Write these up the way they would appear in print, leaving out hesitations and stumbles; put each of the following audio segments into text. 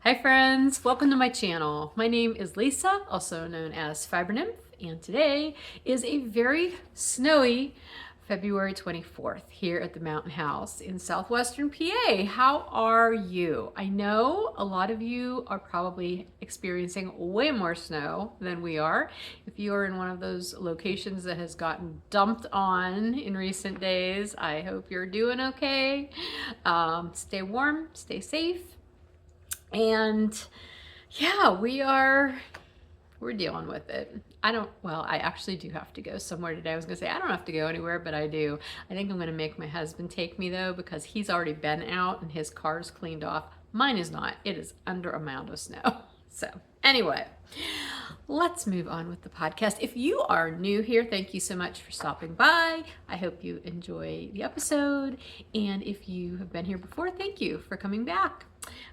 Hi friends, welcome to my channel. My name is Lisa, also known as Fiber Nymph, and today is a very snowy February 24th here at the Mountain House in southwestern PA. How are you? I know a lot of you are probably experiencing way more snow than we are. If you are in one of those locations that has gotten dumped on in recent days, I hope you're doing okay. Stay warm, stay safe. And yeah, we're dealing with it. I actually do have to go somewhere today. I was gonna say I don't have to go anywhere, but I do. I think I'm gonna make my husband take me though, because he's already been out and his car's cleaned off. Mine is not. It is under a mound of snow. So anyway, let's move on with the podcast. If you are new here, thank you so much for stopping by. I hope you enjoy the episode. And if you have been here before, thank you for coming back.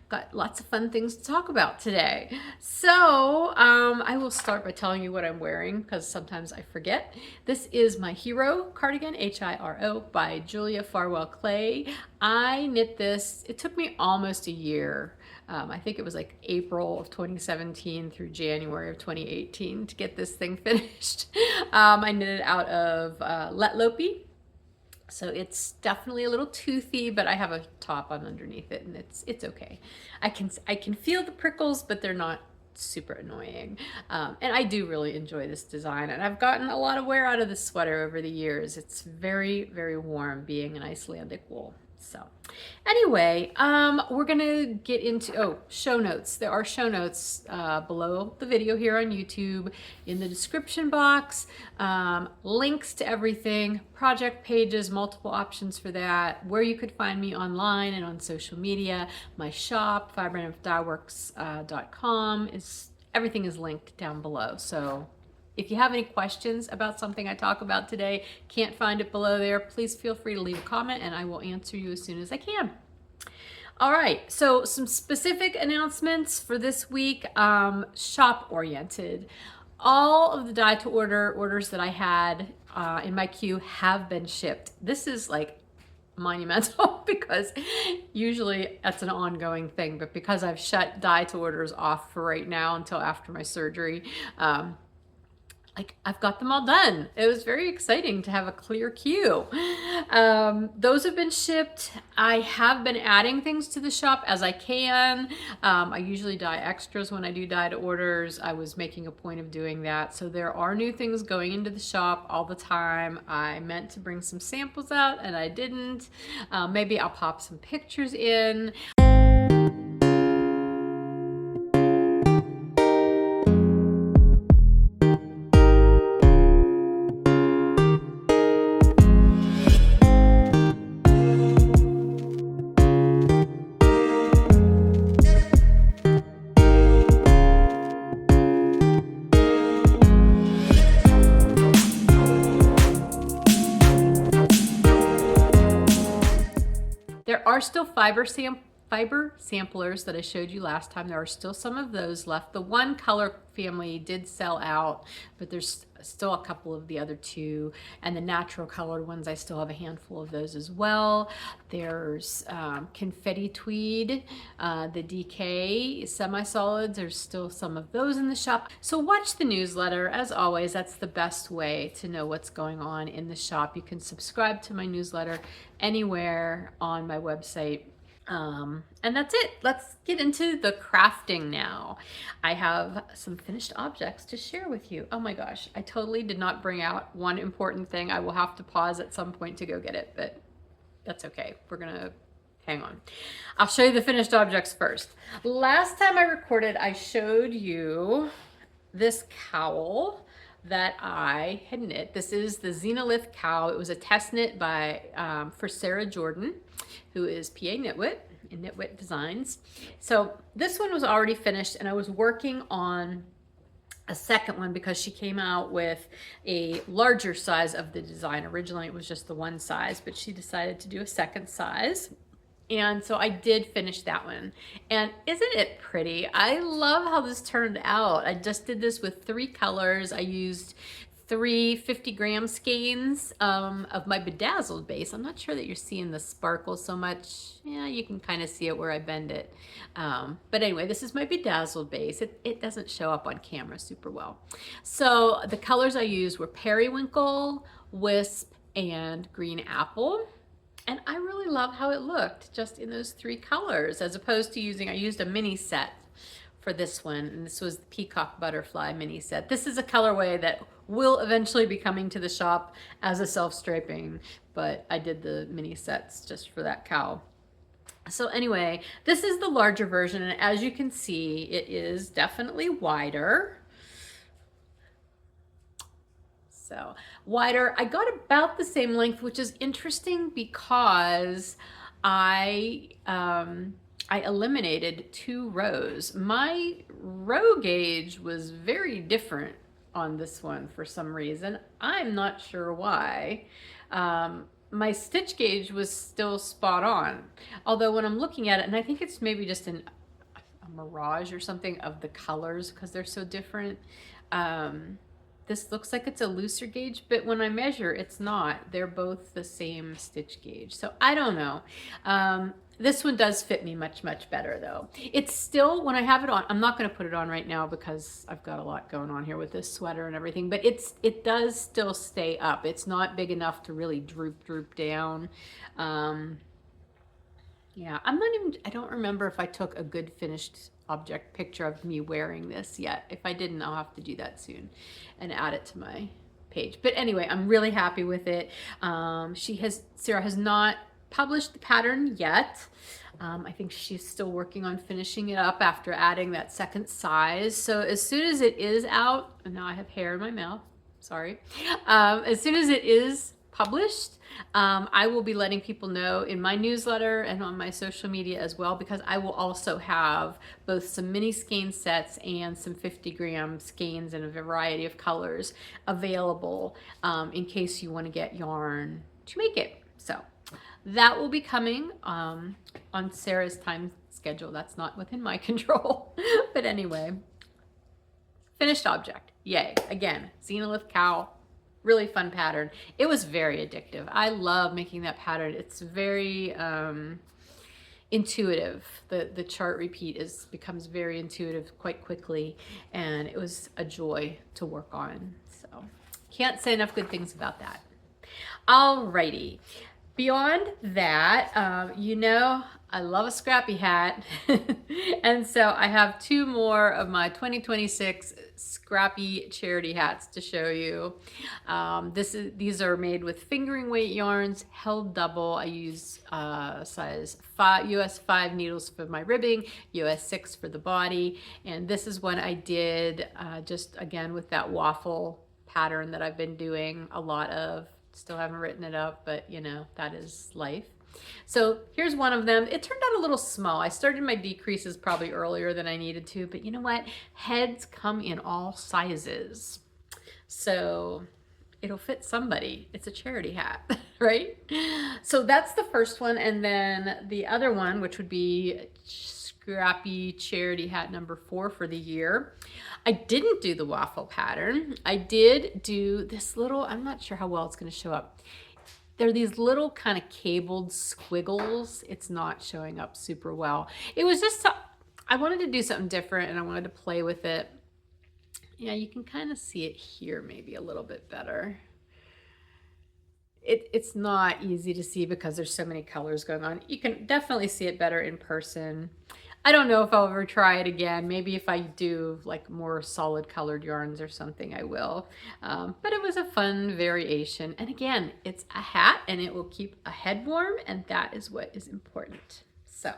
Got lots of fun things to talk about today. So I will start by telling you what I'm wearing because sometimes I forget. This is my Hiro cardigan, H-I-R-O, by Julia Farwell-Clay. I knit this, it took me almost a year. I think it was like April of 2017 through January of 2018 to get this thing finished. I knit it out of Lettlopi. So it's definitely a little toothy, but I have a top on underneath it and it's okay. I can feel the prickles, but they're not super annoying. And I do really enjoy this design, and I've gotten a lot of wear out of this sweater over the years. It's very, very warm being an Icelandic wool. So anyway, we're gonna get into, show notes. There are show notes below the video here on YouTube, in the description box, links to everything, project pages, multiple options for that, where you could find me online and on social media, my shop, fibernymphdyeworks.com, everything is linked down below. So if you have any questions about something I talk about today, can't find it below there, please feel free to leave a comment and I will answer you as soon as I can. All right, so some specific announcements for this week, shop oriented. All of the dye to order orders that I had in my queue have been shipped. This is like monumental because usually that's an ongoing thing, but because I've shut dye to orders off for right now until after my surgery, I've got them all done. It was very exciting to have a clear queue. Those have been shipped. I have been adding things to the shop as I can. I usually dye extras when I do dye to orders. I was making a point of doing that. So there are new things going into the shop all the time. I meant to bring some samples out and I didn't. Maybe I'll pop some pictures in. There are still fiber samplers that I showed you last time. There are still some of those left. The one color family did sell out, but there's still a couple of the other two. And the natural colored ones, I still have a handful of those as well. There's confetti tweed, the DK semi-solids. There's still some of those in the shop. So watch the newsletter. As always, that's the best way to know what's going on in the shop. You can subscribe to my newsletter anywhere on my website. And that's it. Let's get into the crafting now. I have some finished objects to share with you. Oh my gosh, I totally did not bring out one important thing. I will have to pause at some point to go get it, but that's okay. We're gonna hang on. I'll show you the finished objects first. Last time I recorded, I showed you this cowl that I had knit. This is the Xenolith cowl. It was a test knit by for Sarah Jordan, who is PA Knitwit in Knitwit Designs. So this one was already finished, and I was working on a second one because she came out with a larger size of the design. Originally it was just the one size, but she decided to do a second size. And so I did finish that one. And isn't it pretty? I love how this turned out. I just did this with 3 colors. I used 3 50-gram skeins of my bedazzled base. I'm not sure that you're seeing the sparkle so much. Yeah, you can kind of see it where I bend it. But anyway, this is my bedazzled base. It doesn't show up on camera super well. So the colors I used were Periwinkle, Wisp, and Green Apple. And I really love how it looked just in those 3 colors, as opposed to I used a mini set for this one, and this was the Peacock Butterfly mini set. This is a colorway that will eventually be coming to the shop as a self-striping, but I did the mini sets just for that cowl. So anyway, this is the larger version, and as you can see, it is definitely wider. So wider. I got about the same length, which is interesting because I eliminated 2 rows. My row gauge was very different on this one for some reason. I'm not sure why. My stitch gauge was still spot on. Although when I'm looking at it, and I think it's maybe just a mirage or something of the colors because they're so different. This looks like it's a looser gauge, but when I measure, it's not. They're both the same stitch gauge. So I don't know. This one does fit me much, much better though. It's still, when I have it on, I'm not gonna put it on right now because I've got a lot going on here with this sweater and everything, but it does still stay up. It's not big enough to really droop down. Yeah, I don't remember if I took a good finished object picture of me wearing this yet. If I didn't, I'll have to do that soon and add it to my page. But anyway, I'm really happy with it. Sarah has not published the pattern yet. I think she's still working on finishing it up after adding that second size. So as soon as it is out, and now I have hair in my mouth, sorry. As soon as it is published, I will be letting people know in my newsletter and on my social media as well, because I will also have both some mini skein sets and some 50-gram skeins in a variety of colors available in case you want to get yarn to make it. So that will be coming on Sarah's time schedule. That's not within my control. But anyway, finished object. Yay. Again, Xenolith cowl. Really fun pattern. It was very addictive. I love making that pattern. It's very intuitive. The chart repeat becomes very intuitive quite quickly, and it was a joy to work on. So can't say enough good things about that. Alrighty. Beyond that, you know, I love a scrappy hat. And so I have 2 more of my 2026 Scrappy Charity hats to show you. These are made with fingering weight yarns, held double. I use size 5, US 5 needles for my ribbing, US 6 for the body. And this is one I did just again with that waffle pattern that I've been doing a lot of. Still haven't written it up, but you know, that is life. So here's one of them. It turned out a little small. I started my decreases probably earlier than I needed to, but you know what? Heads come in all sizes. So it'll fit somebody. It's a charity hat, right? So that's the first one. And then the other one, which would be Scrappy Charity Hat number 4 for the year. I didn't do the waffle pattern. I did do this little, I'm not sure how well it's going to show up. They're these little kind of cabled squiggles. It's not showing up super well. It was just, I wanted to do something different and I wanted to play with it. Yeah, you can kind of see it here maybe a little bit better. It's not easy to see because there's so many colors going on. You can definitely see it better in person. I don't know if I'll ever try it again. Maybe if I do like more solid colored yarns or something, I will. But it was a fun variation. And again, it's a hat and it will keep a head warm, and that is what is important. So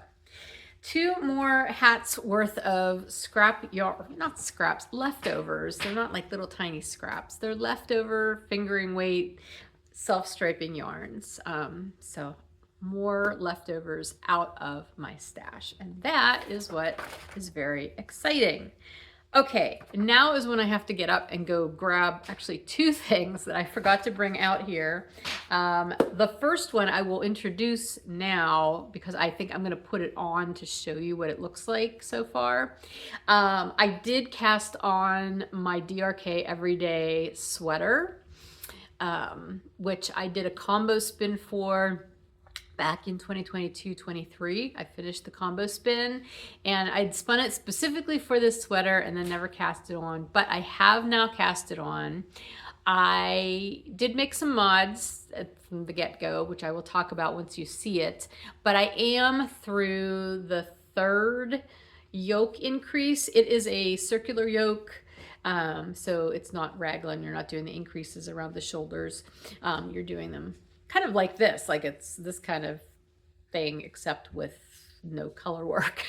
2 more hats worth of scrap yarn, not scraps, leftovers. They're not like little tiny scraps. They're leftover fingering weight self-striping yarns. So more leftovers out of my stash, and that is what is very exciting. Okay, now is when I have to get up and go grab actually two things that I forgot to bring out here. The first one I will introduce now because I think I'm gonna put it on to show you what it looks like so far. I did cast on my DRK Everyday sweater, which I did a combo spin for back in 2022-23. I finished the combo spin and I'd spun it specifically for this sweater and then never cast it on, but I have now cast it on. I did make some mods from the get-go, which I will talk about once you see it, but I am through the third yoke increase. It is a circular yoke. So it's not raglan, you're not doing the increases around the shoulders. You're doing them kind of like this, like it's this kind of thing, except with no color work.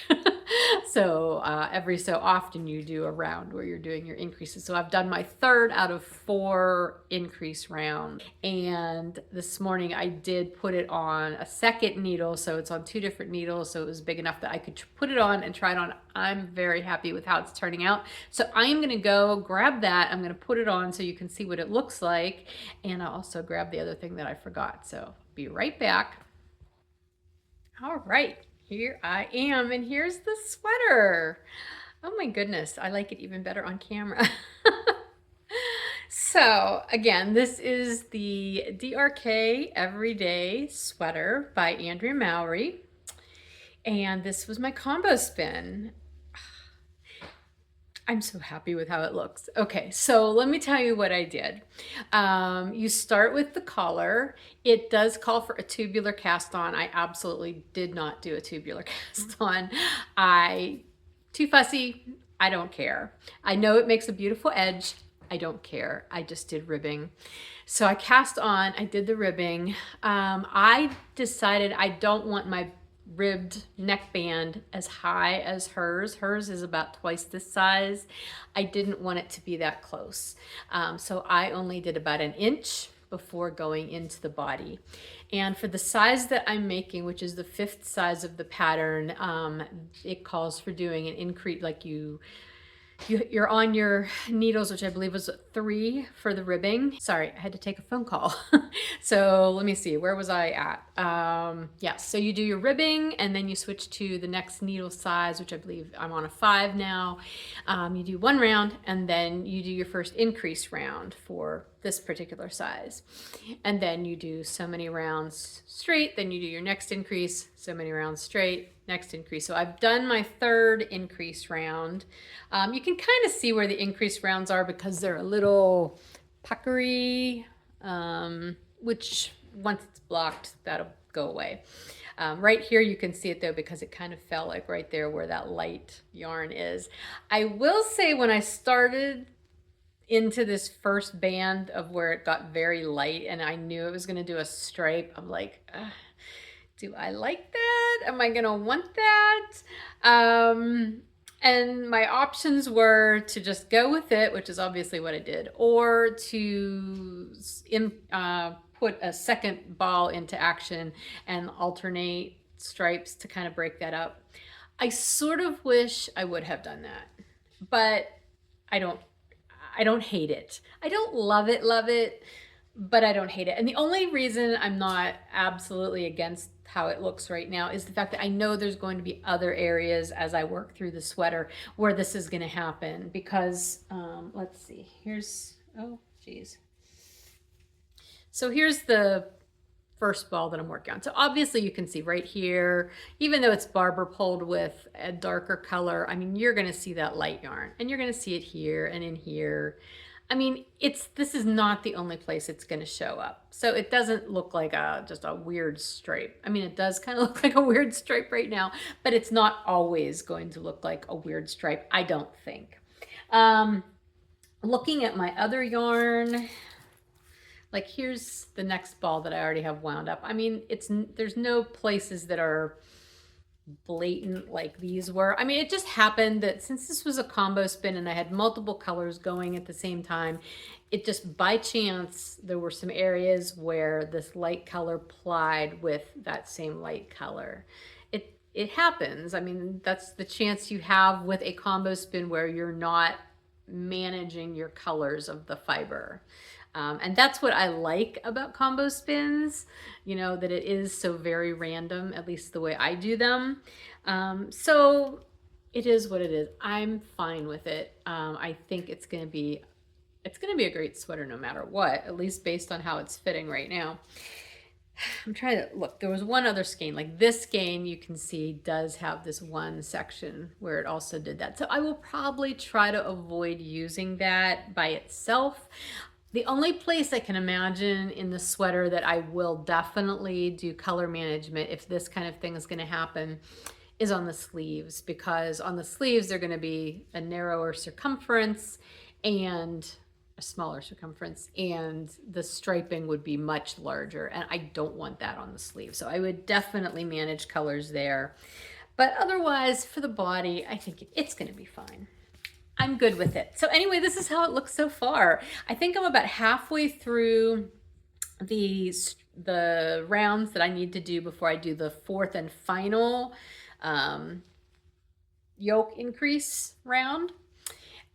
So every so often you do a round where you're doing your increases. So I've done my third out of 4 increase rounds. And this morning I did put it on a second needle. So it's on 2 different needles. So it was big enough that I could put it on and try it on. I'm very happy with how it's turning out. So I'm gonna go grab that. I'm gonna put it on so you can see what it looks like. And I'll also grab the other thing that I forgot. So be right back. All right. Here I am, and here's the sweater. Oh my goodness, I like it even better on camera. So again, this is the DRK Everyday Sweater by Andrea Mowry, and this was my combo spin. I'm so happy with how it looks. Okay, so let me tell you what I did. You start with the collar. It does call for a tubular cast on. I absolutely did not do a tubular cast on. Too fussy, I don't care. I know it makes a beautiful edge. I don't care. I just did ribbing. So I cast on, I did the ribbing. I decided I don't want my ribbed neckband as high as hers. Hers is about twice this size. I didn't want it to be that close. So I only did about 1 inch before going into the body. And for the size that I'm making, which is the 5th size of the pattern, it calls for doing an increase, like you're on your needles, which I believe was 3 for the ribbing. Sorry, I had to take a phone call. So let me see, where was I at? Yeah, so you do your ribbing and then you switch to the next needle size, which I believe I'm on a 5 now. You do 1 round and then you do your first increase round for this particular size. And then you do so many rounds straight, then you do your next increase, so many rounds straight, next increase. So I've done my 3rd increase round. You can kind of see where the increase rounds are because they're a little puckery, which once it's blocked, that'll go away. Right here you can see it though because it kind of fell like right there where that light yarn is. I will say when I started into this first band of where it got very light and I knew it was going to do a stripe, I'm like, do I like that? Am I going to want that? And my options were to just go with it, which is obviously what I did, or to put a second ball into action and alternate stripes to kind of break that up. I sort of wish I would have done that, but I don't hate it. I don't love it, but I don't hate it. And the only reason I'm not absolutely against how it looks right now is the fact that I know there's going to be other areas as I work through the sweater where this is going to happen because, let's see, here's, oh geez. So here's the first ball that I'm working on. So obviously you can see right here, even though it's barber pulled with a darker color, I mean, you're going to see that light yarn and you're going to see it here and in here. I mean, this is not the only place it's going to show up. So it doesn't look like just a weird stripe. I mean, it does kind of look like a weird stripe right now, but it's not always going to look like a weird stripe, I don't think. Looking at my other yarn, like here's the next ball that I already have wound up. I mean, there's no places that are blatant like these were. I mean, it just happened that since this was a combo spin and I had multiple colors going at the same time, it just by chance there were some areas where this light color plied with that same light color. it happens. I mean, that's the chance you have with a combo spin where you're not managing your colors of the fiber. And that's what I like about combo spins, you know, that it is so very random, at least the way I do them. So it is what it is. I'm fine with it. I think it's going to be a great sweater no matter what, at least based on how it's fitting right now. I'm trying to look. There was one other skein, like this skein you can see does have this one section where it also did that. So I will probably try to avoid using that by itself. The only place I can imagine in the sweater that I will definitely do color management if this kind of thing is going to happen is on the sleeves, because on the sleeves they're going to be a narrower circumference and a smaller circumference, and the striping would be much larger, and I don't want that on the sleeve. So I would definitely manage colors there. But otherwise, for the body, I think it's going to be fine. I'm good with it. So anyway, this is how it looks so far. I think I'm about halfway through the rounds that I need to do before I do the fourth and final yoke increase round.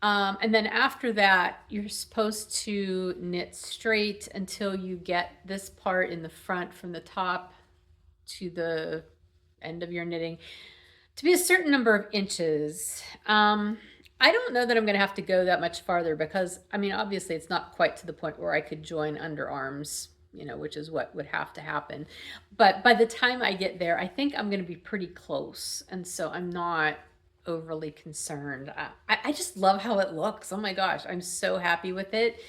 And then after that, you're supposed to knit straight until you get this part in the front from the top to the end of your knitting to be a certain number of inches. I don't know that I'm going to have to go that much farther because, I mean, obviously it's not quite to the point where I could join underarms, you know, which is what would have to happen. But by the time I get there, I think I'm going to be pretty close. And so I'm not overly concerned. I just love how it looks. Oh my gosh, I'm so happy with it.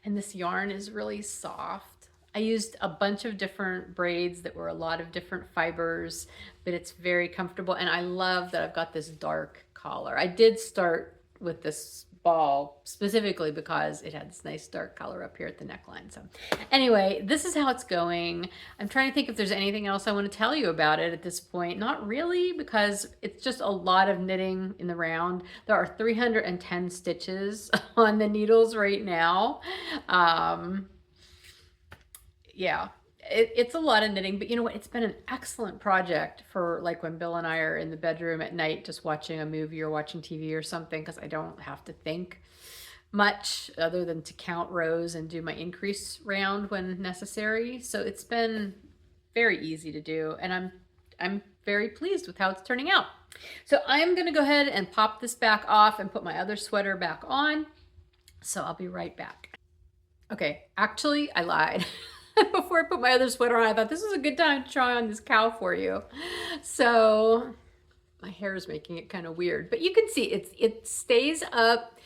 And this yarn is really soft. I used a bunch of different braids that were a lot of different fibers, but it's very comfortable. And I love that I've got this dark collar. I did start with this ball specifically because it had this nice dark color up here at the neckline. So anyway, this is how it's going. I'm trying to think if there's anything else I want to tell you about it at this point. Not really, because it's just a lot of knitting in the round. There are 310 stitches on the needles right now. Yeah. It's a lot of knitting, but you know what? It's been an excellent project for like when Bill and I are in the bedroom at night just watching a movie or watching TV or something, because I don't have to think much other than to count rows and do my increase round when necessary. So it's been very easy to do, and I'm very pleased with how it's turning out. So I'm going to go ahead and pop this back off and put my other sweater back on. So I'll be right back. Okay, actually I lied. Before I put my other sweater on, I thought this is a good time to try on this cowl for you. So my hair is making it kind of weird, but you can see it stays up.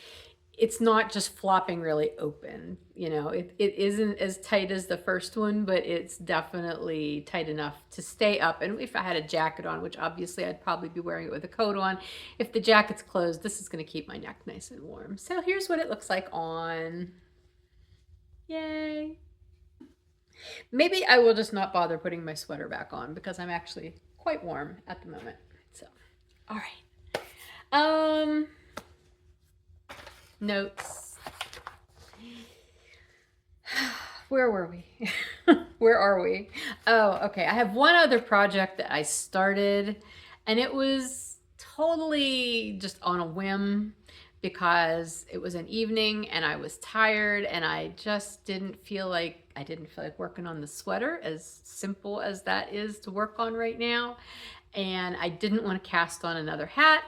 It's not just flopping really open. You know, it isn't as tight as the first one, but it's definitely tight enough to stay up. And if I had a jacket on, which obviously I'd probably be wearing it with a coat on, if the jacket's closed, this is going to keep my neck nice and warm. So here's what it looks like on. Yay. Maybe I will just not bother putting my sweater back on because I'm actually quite warm at the moment. So, all right. Notes. Where were we? Where are we? Oh, okay. I have one other project that I started, and it was totally just on a whim, because it was an evening and I was tired and I just didn't feel like working on the sweater, as simple as that is to work on right now. And I didn't want to cast on another hat,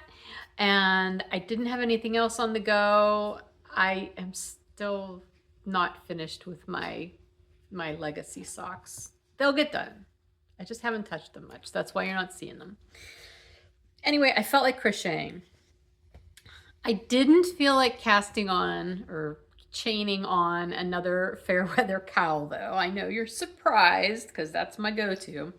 and I didn't have anything else on the go. I am still not finished with my legacy socks. They'll get done. I just haven't touched them much. That's why you're not seeing them. Anyway, I felt like crocheting. I didn't feel like casting on or chaining on another Fairweather cowl, though. I know you're surprised because that's my go-to,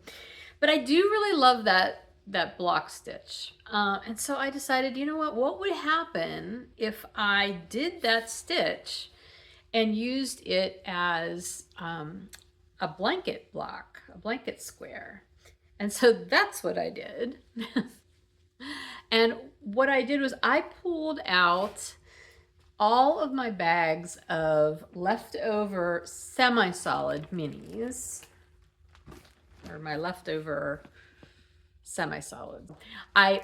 but I do really love that block stitch. And so I decided, you know what would happen if I did that stitch and used it as a blanket block, a blanket square. And so that's what I did. And what I did was I pulled out all of my bags of leftover semi-solid minis, or my leftover semi-solids. I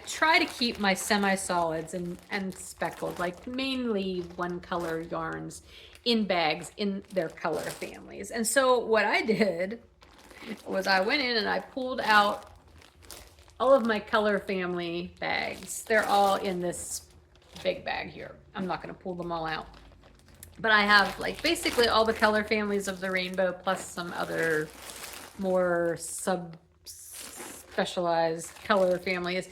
try to keep my semi-solids and speckled, like mainly one color yarns, in bags in their color families. And so what I did was I went in and I pulled out all of my color family bags. They're all in this big bag here. I'm not going to pull them all out. But I have like basically all the color families of the rainbow plus some other more specialized color families.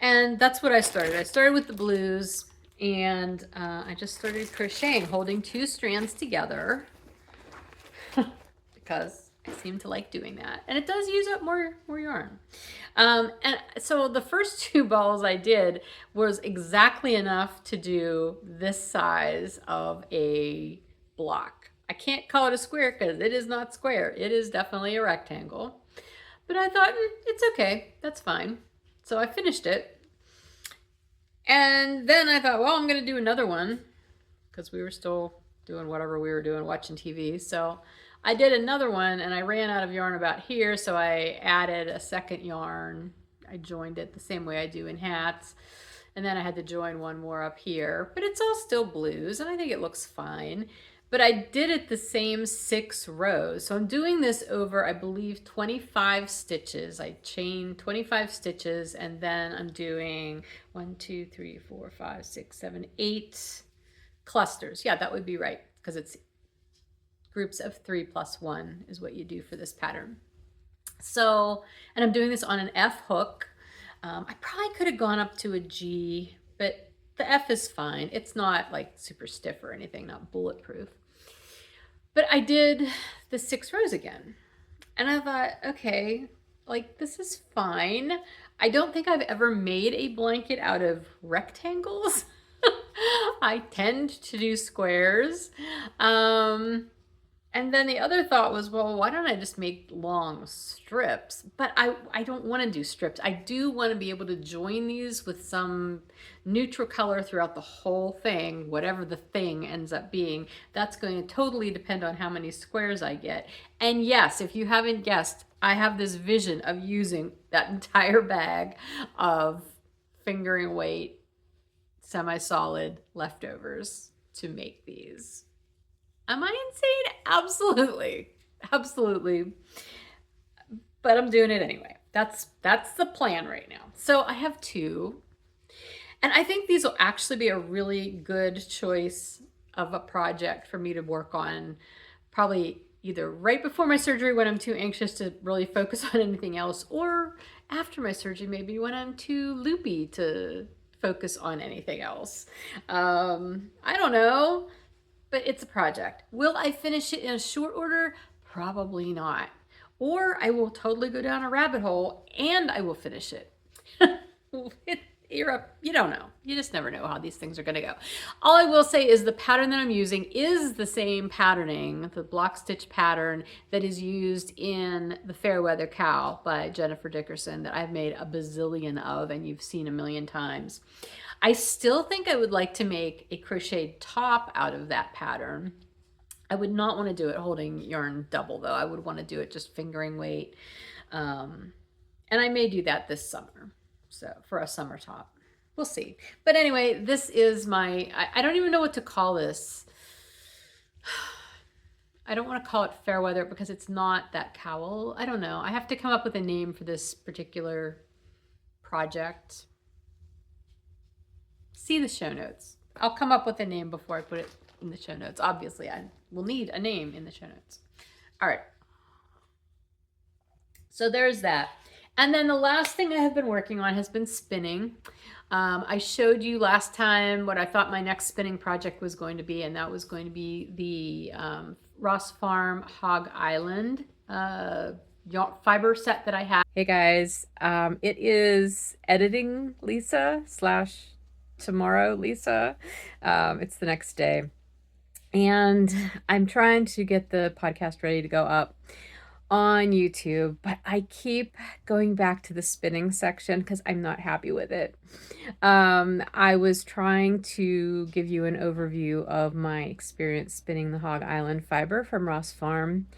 And that's what I started. I started with the blues, and I just started crocheting, holding 2 strands together because I seem to like doing that. And it does use up more yarn. And so the first 2 balls I did was exactly enough to do this size of a block. I can't call it a square because it is not square. It is definitely a rectangle. But I thought, it's okay. That's fine. So I finished it. And then I thought, well, I'm going to do another one because we were still doing whatever we were doing, watching TV. So I did another one, and I ran out of yarn about here, so I added a second yarn. I joined it the same way I do in hats, and then I had to join one more up here. But it's all still blues, and I think it looks fine. But I did it the same 6 rows. So I'm doing this over, I believe, 25 stitches. I chain 25 stitches, and then I'm doing 1, 2, 3, 4, 5, 6, 7, 8 clusters. Yeah, that would be right, because it's groups of 3 plus 1 is what you do for this pattern. So, and I'm doing this on an F hook. I probably could have gone up to a G, but the F is fine. It's not like super stiff or anything, not bulletproof. But I did the 6 rows again. And I thought, okay, like this is fine. I don't think I've ever made a blanket out of rectangles. I tend to do squares. And then the other thought was, well, why don't I just make long strips? But I don't want to do strips. I do want to be able to join these with some neutral color throughout the whole thing, whatever the thing ends up being. That's going to totally depend on how many squares I get. And yes, if you haven't guessed, I have this vision of using that entire bag of fingering weight, semi-solid leftovers to make these. Am I insane? Absolutely. Absolutely. But I'm doing it anyway. That's the plan right now. So I have 2. And I think these will actually be a really good choice of a project for me to work on, probably either right before my surgery when I'm too anxious to really focus on anything else, or after my surgery, maybe when I'm too loopy to focus on anything else. I don't know. But it's a project. Will I finish it in a short order? Probably not. Or I will totally go down a rabbit hole and I will finish it. You don't know. You just never know how these things are going to go. All I will say is the pattern that I'm using is the same patterning, the block stitch pattern that is used in the Fairweather Cowl by Jennifer Dickerson that I've made a bazillion of and you've seen a million times. I still think I would like to make a crocheted top out of that pattern. I would not want to do it holding yarn double though. I would want to do it just fingering weight. And I may do that this summer. So for a summer top, we'll see. But anyway, this is my, I don't even know what to call this. I don't want to call it Fairweather because it's not that cowl. I don't know. I have to come up with a name for this particular project. See the show notes. I'll come up with a name before I put it in the show notes. Obviously, I will need a name in the show notes. All right. So there's that. And then the last thing I have been working on has been spinning. I showed you last time what I thought my next spinning project was going to be, and that was going to be the Ross Farm Hog Island fiber set that I have. Hey guys, it is editing Lisa / tomorrow Lisa. It's the next day. And I'm trying to get the podcast ready to go up. on YouTube, but I keep going back to the spinning section because I'm not happy with it. I was trying to give you an overview of my experience spinning the Hog Island fiber from Ross Farm.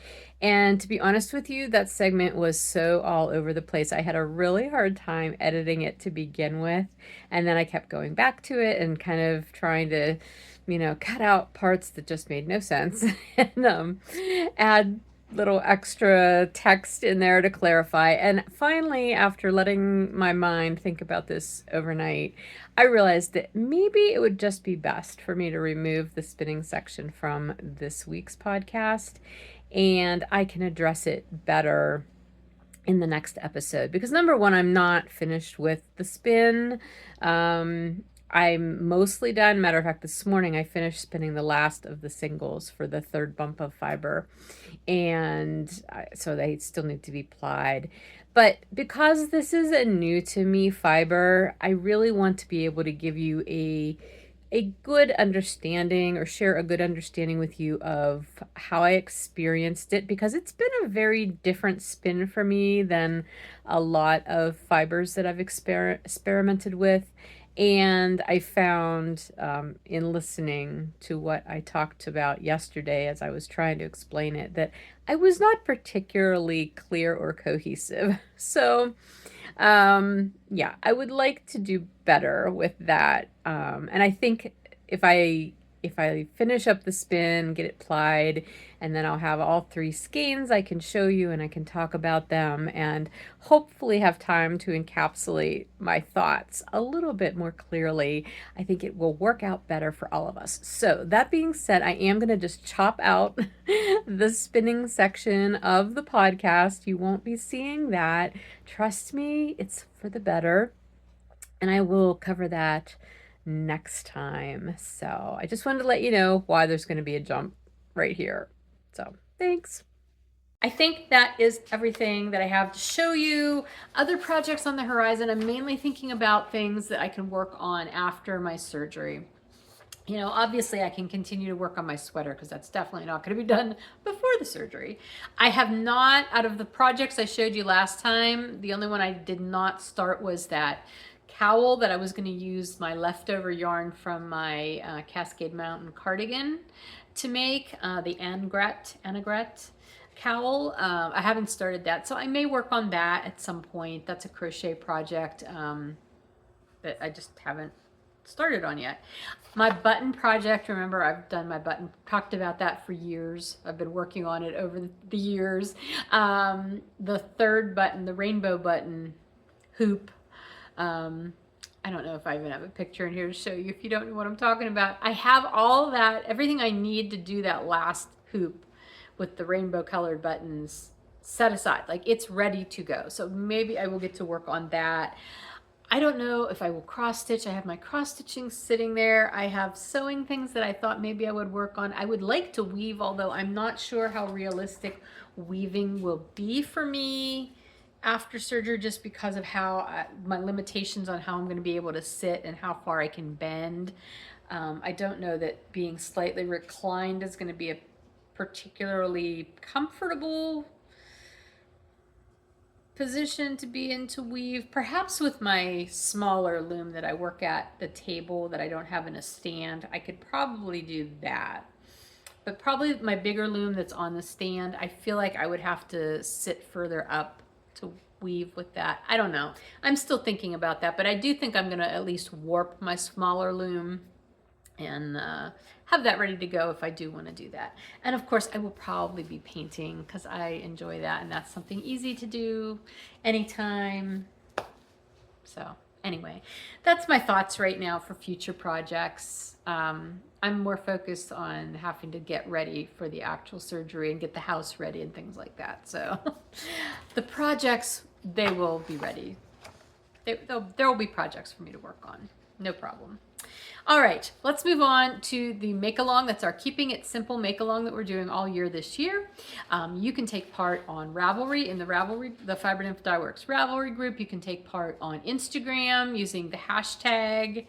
And to be honest with you, that segment was so all over the place. I had a really hard time editing it to begin with. And then I kept going back to it and kind of trying to, cut out parts that just made no sense and add little extra text in there to clarify. And finally, after letting my mind think about this overnight, I realized that maybe it would just be best for me to remove the spinning section from this week's podcast, and I can address it better in the next episode. Because number one, I'm not finished with the spin. I'm mostly done. Matter of fact, this morning I finished spinning the last of the singles for the third bump of fiber. And so they still need to be plied. But because this is a new to me fiber, I really want to be able to give you a good understanding, or share a good understanding with you of how I experienced it, because it's been a very different spin for me than a lot of fibers that I've experimented with. And I found in listening to what I talked about yesterday as I was trying to explain it, that I was not particularly clear or cohesive. So yeah, I would like to do better with that. And I think if I finish up the spin, get it plied, and then I'll have all 3 skeins I can show you and I can talk about them and hopefully have time to encapsulate my thoughts a little bit more clearly. I think it will work out better for all of us. So that being said, I am going to just chop out the spinning section of the podcast. You won't be seeing that. Trust me, it's for the better. And I will cover that next time. So I just wanted to let you know why there's going to be a jump right here. So thanks. I think that is everything that I have to show you. Other projects on the horizon, I'm mainly thinking about things that I can work on after my surgery. Obviously I can continue to work on my sweater because that's definitely not going to be done before the surgery. I have not, out of the projects I showed you last time, the only one I did not start was that cowl that I was going to use my leftover yarn from my Cascade Mountain cardigan to make, the Annegret cowl. I haven't started that, so I may work on that at some point. That's a crochet project that I just haven't started on yet. My button project, remember I've done my button, talked about that for years. I've been working on it over the years. The third button, the rainbow button hoop, I don't know if I even have a picture in here to show you if you don't know what I'm talking about. I have all that, everything I need to do that last hoop with the rainbow colored buttons set aside. Like, it's ready to go. So maybe I will get to work on that. I don't know if I will cross stitch. I have my cross stitching sitting there. I have sewing things that I thought maybe I would work on. I would like to weave, although I'm not sure how realistic weaving will be for me after surgery, just because of how my limitations on how I'm going to be able to sit and how far I can bend. I don't know that being slightly reclined is going to be a particularly comfortable position to be in to weave. Perhaps with my smaller loom that I work at the table that I don't have in a stand, I could probably do that. But probably my bigger loom that's on the stand, I feel like I would have to sit further up to weave with that. I don't know. I'm still thinking about that, but I do think I'm going to at least warp my smaller loom and have that ready to go if I do want to do that. And of course I will probably be painting because I enjoy that, and that's something easy to do anytime. So anyway, that's my thoughts right now for future projects. I'm more focused on having to get ready for the actual surgery and get the house ready and things like that. So the projects, they will be ready. There will be projects for me to work on. No problem. All right, let's move on to the make-along. That's our Keeping It Simple make-along that we're doing all year this year. You can take part on Ravelry, in the Ravelry, the Fiber Nymph Dye Works Ravelry group. You can take part on Instagram using the hashtag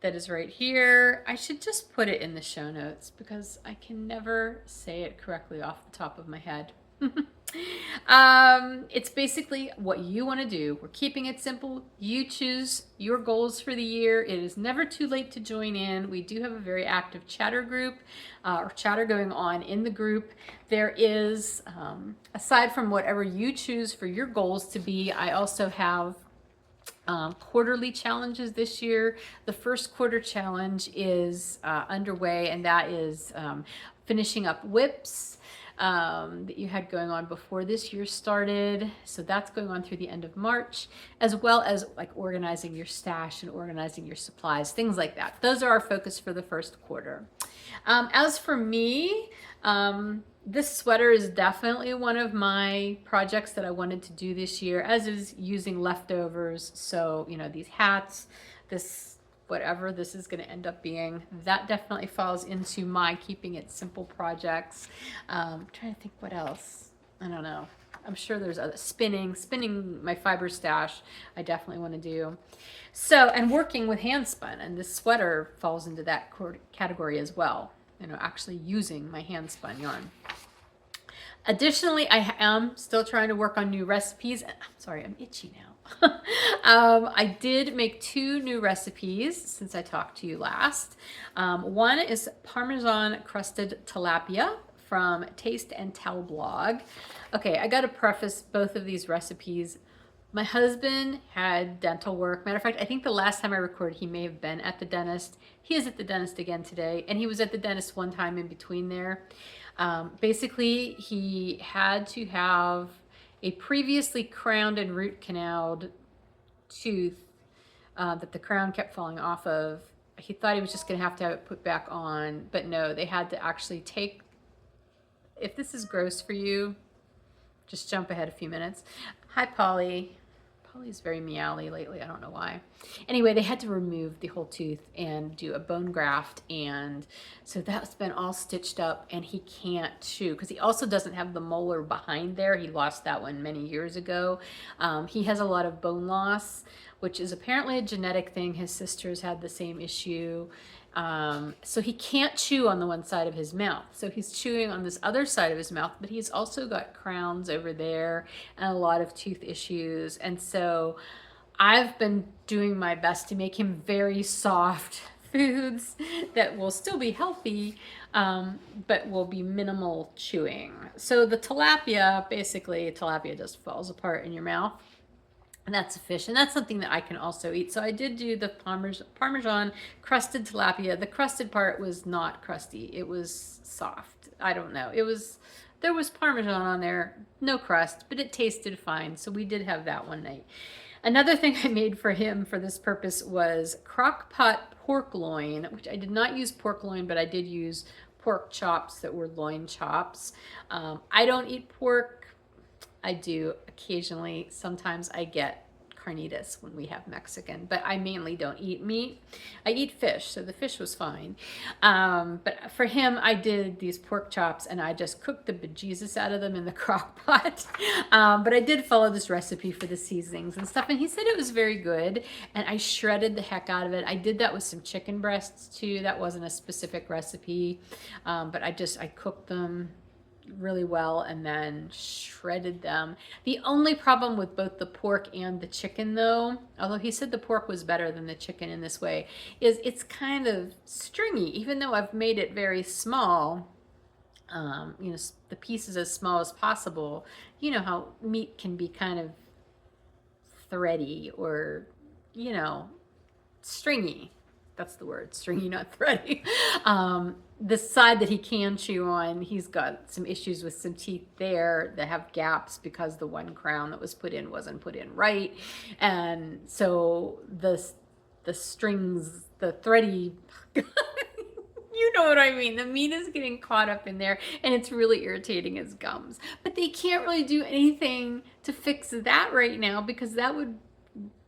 that is right here. I should just put it in the show notes because I can never say it correctly off the top of my head. It's basically what you want to do. We're keeping it simple. You choose your goals for the year. It is never too late to join in. We do have a very active chatter group or chatter going on in the group. There is, aside from whatever you choose for your goals to be, I also have quarterly challenges this year. The first quarter challenge is underway, and that is finishing up whips that you had going on before this year started. So that's going on through the end of March, as well as like organizing your stash and organizing your supplies, things like that. Those are our focus for the first quarter. As for me, this sweater is definitely one of my projects that I wanted to do this year, as is using leftovers. So, you know, these hats, this, whatever this is going to end up being, that definitely falls into my keeping it simple projects. I'm trying to think what else. I don't know. I'm sure there's other spinning my fiber stash. I definitely want to do. So, and working with hand spun, and this sweater falls into that category as well. You know, actually using my hand spun yarn. Additionally, I am still trying to work on new recipes. I'm sorry, I'm itchy now. I did make 2 new recipes since I talked to you last. One is Parmesan crusted tilapia from Taste and Tell blog. Okay, I got to preface both of these recipes. My husband had dental work. Matter of fact, I think the last time I recorded, he may have been at the dentist. He is at the dentist again today, and he was at the dentist one time in between there. Basically, he had to have a previously crowned and root canaled tooth that the crown kept falling off of. He thought he was just going to have it put back on, but no, they had to actually take, if this is gross for you, just jump ahead a few minutes. Hi, Polly. Polly's very meowly lately. I don't know why. Anyway, they had to remove the whole tooth and do a bone graft. And so that's been all stitched up, and he can't chew because he also doesn't have the molar behind there. He lost that one many years ago. He has a lot of bone loss, which is apparently a genetic thing. His sisters had the same issue. So he can't chew on the one side of his mouth. So he's chewing on this other side of his mouth, but he's also got crowns over there and a lot of tooth issues. And so I've been doing my best to make him very soft foods that will still be healthy, but will be minimal chewing. So the tilapia, basically tilapia just falls apart in your mouth. And that's a fish, and that's something that I can also eat. So I did do the Parmesan crusted tilapia. The crusted part was not crusty. It was soft. I don't know. There was Parmesan on there, no crust, but it tasted fine. So we did have that one night. Another thing I made for him for this purpose was crock pot pork loin, which I did not use pork loin, but I did use pork chops that were loin chops. I don't eat pork. I do occasionally. Sometimes I get carnitas when we have Mexican, but I mainly don't eat meat. I eat fish, so the fish was fine. But for him, I did these pork chops, and I just cooked the bejesus out of them in the crock pot. But I did follow this recipe for the seasonings and stuff, and he said it was very good, and I shredded the heck out of it. I did that with some chicken breasts too. That wasn't a specific recipe, but I cooked them really well and then shredded them. The only problem with both the pork and the chicken, though, although he said the pork was better than the chicken in this way, is it's kind of stringy. Even though I've made it very small, you know, the pieces as small as possible, you know how meat can be kind of thready or, you know, stringy. That's the word, stringy, not thready. The side that he can chew on, he's got some issues with some teeth there that have gaps because the one crown that was put in wasn't put in right. And so the strings, the thready, you know what I mean. The meat is getting caught up in there, and it's really irritating his gums. But they can't really do anything to fix that right now because that would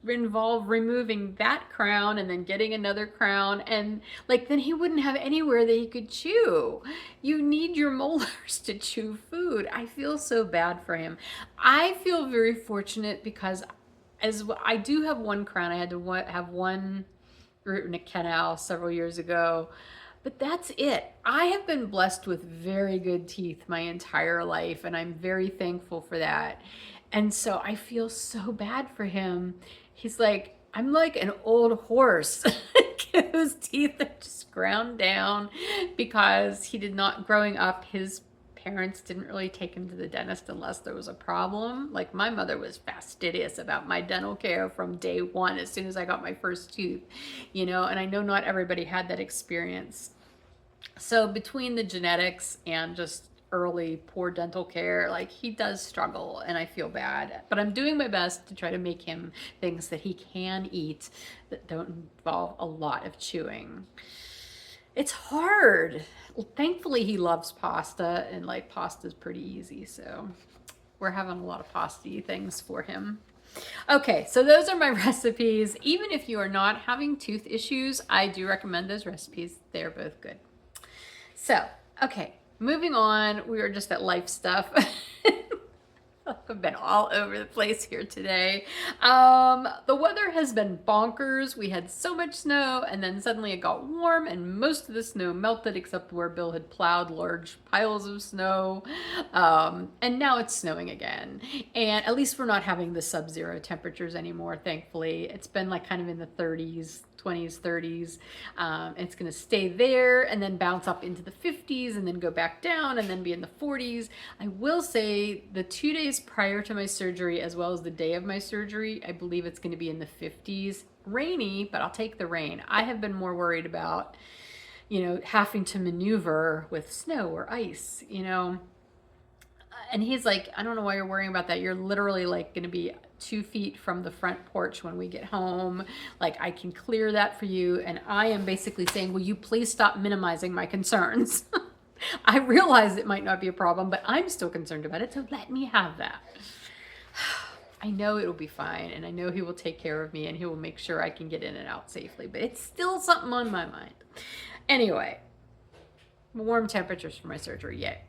involve removing that crown and then getting another crown, and like then he wouldn't have anywhere that he could chew. You need your molars to chew food. I feel so bad for him. I feel very fortunate because as I do have one crown. I had to have one root canal several years ago But that's it. I have been blessed with very good teeth my entire life, and I'm very thankful for that. And so I feel so bad for him. He's like, I'm like an old horse whose teeth are just ground down because he did not, growing up, his parents didn't really take him to the dentist unless there was a problem. Like my mother was fastidious about my dental care from day one, as soon as I got my first tooth, you know, and I know not everybody had that experience. So between the genetics and just early poor dental care, like he does struggle and I feel bad, but I'm doing my best to try to make him things that he can eat that don't involve a lot of chewing. It's hard. Thankfully he loves pasta, and like pasta's pretty easy, so we're having a lot of pasta-y things for him. Okay, so those are my recipes. Even if you are not having tooth issues, I do recommend those recipes. They're both good. So, okay, moving on. We were just at life stuff. I've been all over the place here today. The weather has been bonkers. We had so much snow, and then suddenly it got warm and most of the snow melted except where Bill had plowed large piles of snow. And now it's snowing again. And at least we're not having the sub-zero temperatures anymore, thankfully. It's been like kind of in the 30s, 20s, 30s. It's going to stay there and then bounce up into the 50s and then go back down and then be in the 40s. I will say the 2 days prior to my surgery, as well as the day of my surgery, I believe it's going to be in the 50s. Rainy, but I'll take the rain. I have been more worried about, you know, having to maneuver with snow or ice, you know. And he's like, I don't know why you're worrying about that. You're literally like going to be 2 feet from the front porch when we get home. Like I can clear that for you. And I am basically saying, will you please stop minimizing my concerns? I realize it might not be a problem, but I'm still concerned about it. So let me have that. I know it will be fine. And I know he will take care of me and he will make sure I can get in and out safely, but it's still something on my mind. Anyway, warm temperatures for my surgery. Yay.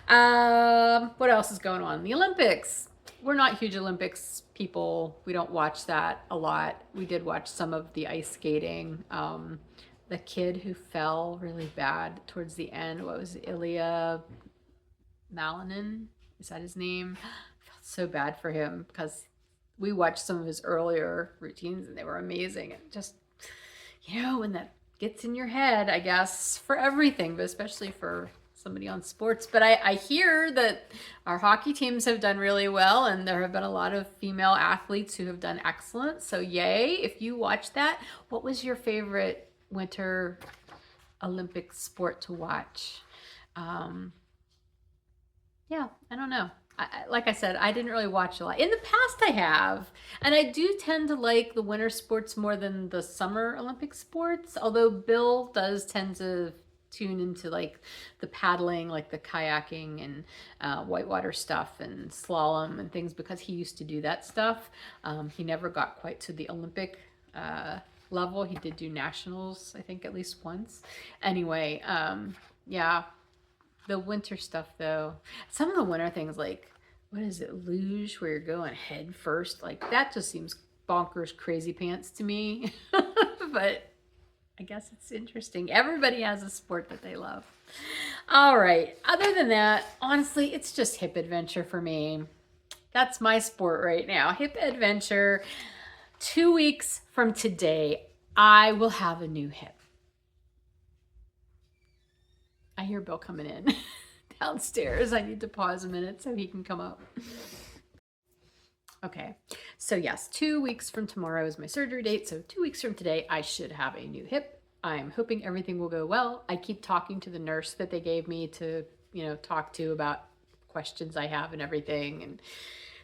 What else is going on? The Olympics. We're not huge Olympics people. We don't watch that a lot. We did watch some of the ice skating. The kid who fell really bad towards the end, what was it? Ilya Malinin? Is that his name? I felt so bad for him because we watched some of his earlier routines and they were amazing. And just, you know, when that gets in your head, I guess, for everything, but especially for somebody on sports. But I hear that our hockey teams have done really well and there have been a lot of female athletes who have done excellent. So yay, if you watch that. What was your favorite winter Olympic sport to watch? Yeah, I don't know. Like I said, I didn't really watch a lot. In the past I have, and I do tend to like the winter sports more than the summer Olympic sports, although Bill does tend to tune into like the paddling, like the kayaking and whitewater stuff and slalom and things because he used to do that stuff. He never got quite to the Olympic level. He did do nationals, I think, at least once. Anyway, yeah, the winter stuff though, some of the winter things like, what is it, luge, where you're going head first, like that just seems bonkers crazy pants to me. But I guess it's interesting. Everybody has a sport that they love. All right. Other than that, honestly, it's just hip adventure for me. That's my sport right now. Hip adventure. 2 weeks from today, I will have a new hip. I hear Bill coming in downstairs. I need to pause a minute so he can come up. Okay, so yes, 2 weeks from tomorrow is my surgery date. So 2 weeks from today, I should have a new hip. I'm hoping everything will go well. I keep talking to the nurse that they gave me to, you know, talk to about questions I have and everything. And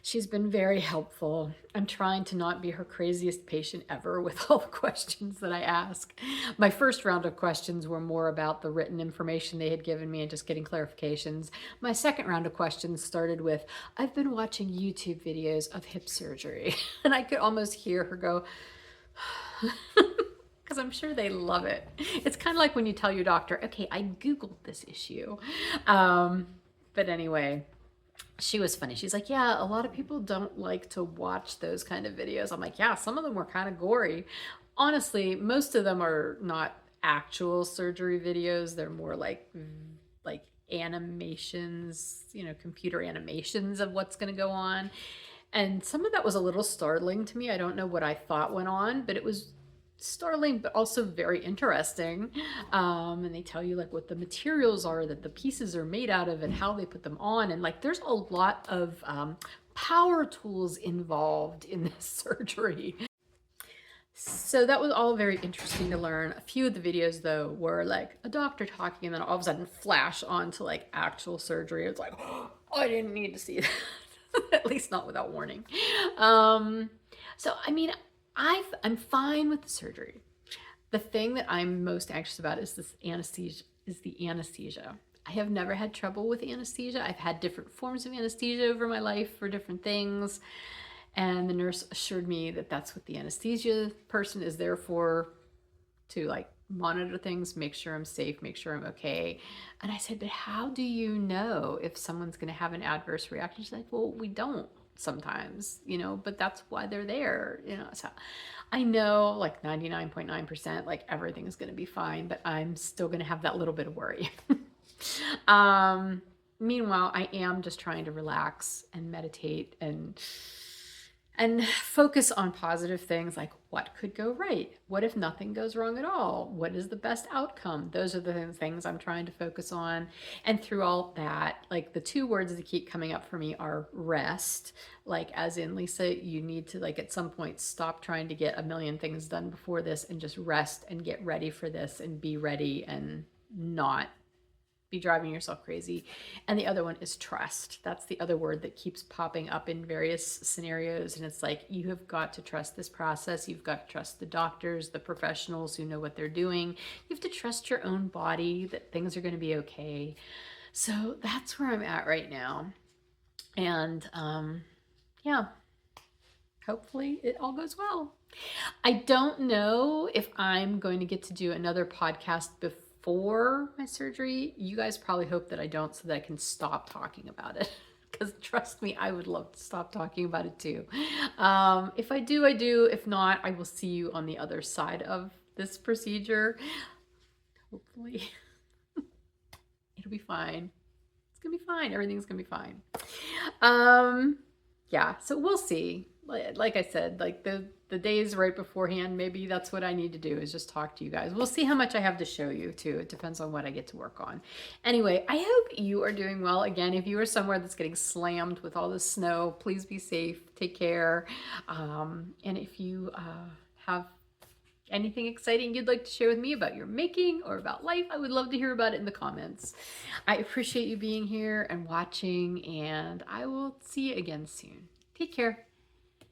she's been very helpful. I'm trying to not be her craziest patient ever with all the questions that I ask. My first round of questions were more about the written information they had given me and just getting clarifications. My second round of questions started with, I've been watching YouTube videos of hip surgery. And I could almost hear her go, because I'm sure they love it. It's kind of like when you tell your doctor, okay, I Googled this issue. But anyway, she was funny. She's like, yeah, a lot of people don't like to watch those kind of videos. I'm like, yeah, some of them were kind of gory. Honestly, most of them are not actual surgery videos. They're more like animations, you know, computer animations of what's going to go on. And some of that was a little startling to me. I don't know what I thought went on, but it was startling, but also very interesting. And they tell you like what the materials are that the pieces are made out of and how they put them on. And like there's a lot of power tools involved in this surgery. So that was all very interesting to learn. A few of the videos though were like a doctor talking and then all of a sudden flash onto like actual surgery. It's like, oh, I didn't need to see that. At least not without warning. So I mean, I'm fine with the surgery. The thing that I'm most anxious about is this anesthesia, the anesthesia. I have never had trouble with anesthesia. I've had different forms of anesthesia over my life for different things. And the nurse assured me that that's what the anesthesia person is there for, to like monitor things, make sure I'm safe, make sure I'm okay. And I said, but how do you know if someone's going to have an adverse reaction? She's like, well, we don't sometimes, you know, but that's why they're there, you know. So I know like 99.9% like everything is going to be fine, but I'm still going to have that little bit of worry. Meanwhile, I am just trying to relax and meditate and focus on positive things like what could go right? What if nothing goes wrong at all? What is the best outcome? Those are the things I'm trying to focus on. And through all that, like the two words that keep coming up for me are rest. Like as in, Lisa, you need to like at some point stop trying to get a million things done before this and just rest and get ready for this and be ready and not be driving yourself crazy. And the other one is trust. That's the other word that keeps popping up in various scenarios. And it's like, you have got to trust this process. You've got to trust the doctors, the professionals who know what they're doing. You have to trust your own body that things are going to be okay. So that's where I'm at right now. And yeah, hopefully it all goes well. I don't know if I'm going to get to do another podcast before my surgery. You guys probably hope that I don't so that I can stop talking about it. Because trust me, I would love to stop talking about it too. If I do, I do. If not, I will see you on the other side of this procedure. Hopefully. It'll be fine. It's gonna be fine. Everything's gonna be fine. Yeah, so we'll see. Like I said, like the days right beforehand, maybe that's what I need to do is just talk to you guys. We'll see how much I have to show you too. It depends on what I get to work on. Anyway, I hope you are doing well. Again, if you are somewhere that's getting slammed with all this snow, please be safe, take care. And if you have anything exciting you'd like to share with me about your making or about life, I would love to hear about it in the comments. I appreciate you being here and watching, and I will see you again soon. Take care.